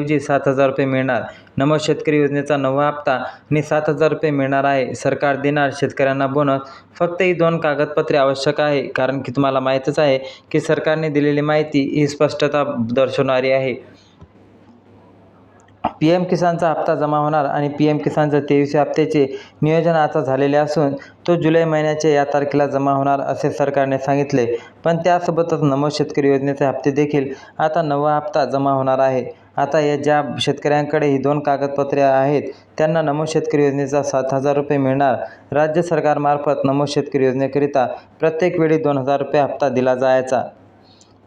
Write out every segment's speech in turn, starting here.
ऐवजी 7,000 रुपये मिळणार. नमो शेतकरी योजनेचा 9वा हप्ता आणि 7,000 रुपये मिळणार आहे. सरकार देणार शेतकऱ्यांना बोनस. फक्त ही 2 कागदपत्रे आवश्यक आहे, कारण की तुम्हाला माहीतच आहे की सरकारने दिलेली माहिती ही स्पष्टता दर्शवणारी आहे. PM किसानचा हप्ता जमा होणार आणि PM किसानच्या 23 हप्त्याचे नियोजन आता झालेले असून तो जुलै महिन्याच्या या तारखेला जमा होणार असे सरकारने सांगितले. पण त्यासोबतच नमो शेतकरी योजनेचे हप्ते देखील आता 9वा हप्ता जमा होणार आहे. आता ज्या शेतकऱ्यांकडे ही 2 कागदपत्रे आहेत त्यांना नमो शेतकरी योजनेचा 7,000 रुपये मिळणार. राज्य सरकारमार्फत नमो शेतकरी योजनेकरिता प्रत्येक वेळी 2,000 रुपये हप्ता दिला जायचा.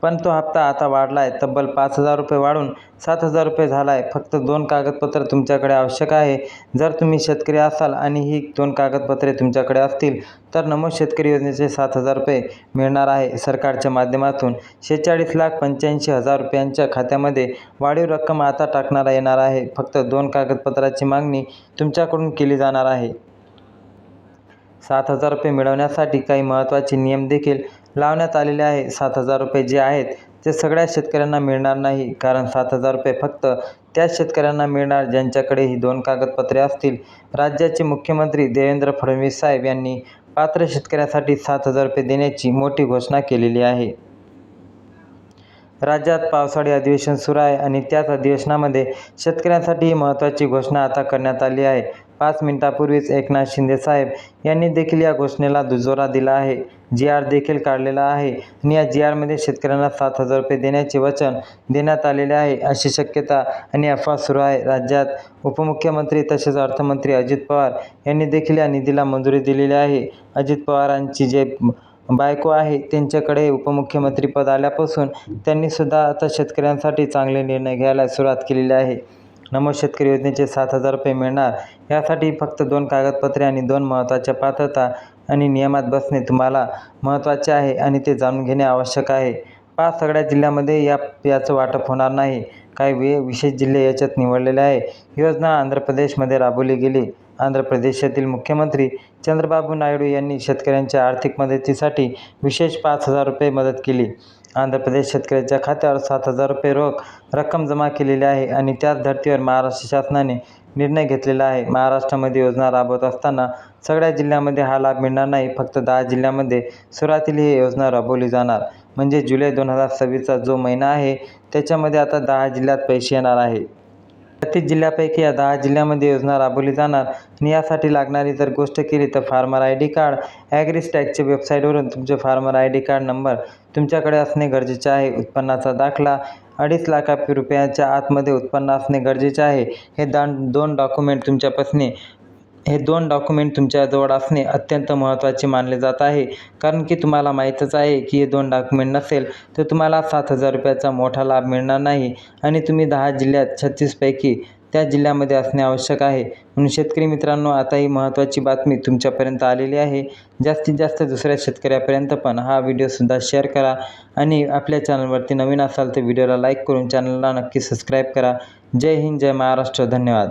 पण तो हप्ता आता वाढला आहे. तब्बल 5,000 रुपये वाढून 7,000 रुपये झाला आहे. फक्त 2 कागदपत्र तुमच्याकडे आवश्यक आहे. जर तुम्ही शेतकरी असाल आणि ही 2 कागदपत्रे तुमच्याकडे असतील तर नमो शेतकरी योजनेचे 7,000 रुपये मिळणार आहे. सरकारच्या माध्यमातून 46,85,000 रुपयांच्या खात्यामध्ये वाढीव रक्कम आता टाकण्यात येणार आहे. फक्त 2 कागदपत्राची मागणी तुमच्याकडून केली जाणार आहे. 7,000 रुपये मिळवण्यासाठी काही महत्त्वाचे नियम देखील लावण्यात आलेले आहे. 7,000 रुपये जे आहेत ते सगळ्या शेतकऱ्यांना मिळणार नाही, कारण 7,000 रुपये फक्त त्याच शेतकऱ्यांना मिळणार ज्यांच्याकडे ही 2 कागदपत्रे असतील. राज्याचे मुख्यमंत्री देवेंद्र फडणवीस साहेब यांनी पात्र शेतकऱ्यासाठी 7,000 रुपये देण्याची मोठी घोषणा केलेली आहे. राज्यात पावसाळी अधिवेशन सुरू आहे आणि त्याच अधिवेशनामध्ये शेतकऱ्यांसाठी ही महत्त्वाची घोषणा आता करण्यात आली आहे. 5 मिनिटांपूर्वीच एकनाथ शिंदे साहेब यांनी देखील या घोषणेला दुजोरा दिला आहे. GR देखील काढलेला आहे आणि या GRमध्ये शेतकऱ्यांना 7,000 रुपये देण्याचे वचन देण्यात आलेले आहे अशी शक्यता आणि अफवा सुरू आहे. राज्यात उपमुख्यमंत्री तसेच अर्थमंत्री अजित पवार यांनी देखील या निधीला मंजुरी दिलेली आहे. अजित पवारांची जे बायको आहे त्यांच्याकडे उपमुख्यमंत्रीपद आल्यापासून त्यांनीसुद्धा आता शेतकऱ्यांसाठी चांगले निर्णय घ्यायला सुरुवात केलेली आहे. नमो शेतकरी योजनेचे 7,000 रुपये मिळणार यासाठी फक्त 2 कागदपत्रे आणि 2 महत्त्वाच्या पात्रता आणि नियमात बसणे तुम्हाला महत्त्वाचे आहे आणि ते जाणून घेणे आवश्यक आहे. सगळ्या जिल्ह्यामध्ये याचं वाटप होणार नाही. काही विशेष जिल्हे याच्यात निवडलेले आहे. योजना आंध्र प्रदेशमध्ये राबवली गेली. आंध्र प्रदेशातील मुख्यमंत्री चंद्रबाबू नायडू यांनी शेतकऱ्यांच्या आर्थिक मदतीसाठी विशेष 5,000 रुपये मदत केली. आंध्र प्रदेश शेतकऱ्याच्या खात्यावर 7,000 रुपये रोख रक्कम जमा केलेली आहे आणि त्याच धर्तीवर महाराष्ट्र शासनाने निर्णय घेतलेला आहे. महाराष्ट्रामध्ये योजना राबवत असताना सगळ्या जिल्ह्यांमध्ये हा लाभ मिळणार नाही. फक्त 10 जिल्ह्यांमध्ये सुरुवातीला ही योजना राबवली जाणार. म्हणजे जुलै 2026चा जो महिना आहे त्याच्यामध्ये आता 10 जिल्ह्यात पैसे येणार आहे. 36 जिल्ह्यापैकी या 10 जिल्ह्यांमध्ये योजना राबवली जाणार आणि यासाठी लागणारी जर गोष्ट केली तर फार्मर ID कार्ड. ॲग्रीस्टॅटच्या वेबसाईटवरून तुमचे फार्मर ID कार्ड नंबर तुमच्याकडे असणे गरजेचे आहे. उत्पन्नाचा दाखला 2.5 लाख रुपयांच्या आतमध्ये उत्पन्न असणे गरजेचे आहे. हे 2 डॉक्युमेंट तुमच्याजवळ असणे अत्यंत महत्त्वाचे मानले जात आहे, कारण की तुम्हाला माहीतच आहे की हे 2 डॉक्युमेंट नसेल तर तुम्हाला 7,000 रुपयाचा मोठा लाभ मिळणार नाही आणि तुम्ही 10 जिल्ह्यात 36 पैकी त्या जिल्ह्यामध्ये असणे आवश्यक आहे. म्हणून शेतकरी मित्रांनो, आता ही महत्त्वाची बातमी तुमच्यापर्यंत आलेली आहे. जास्तीत जास्त दुसऱ्या शेतकऱ्यापर्यंत पण हा व्हिडिओसुद्धा शेअर करा आणि आपल्या चॅनलवरती नवीन असाल तर व्हिडिओला लाईक करून चॅनलला नक्की सबस्क्राईब करा. जय हिंद, जय महाराष्ट्र. धन्यवाद.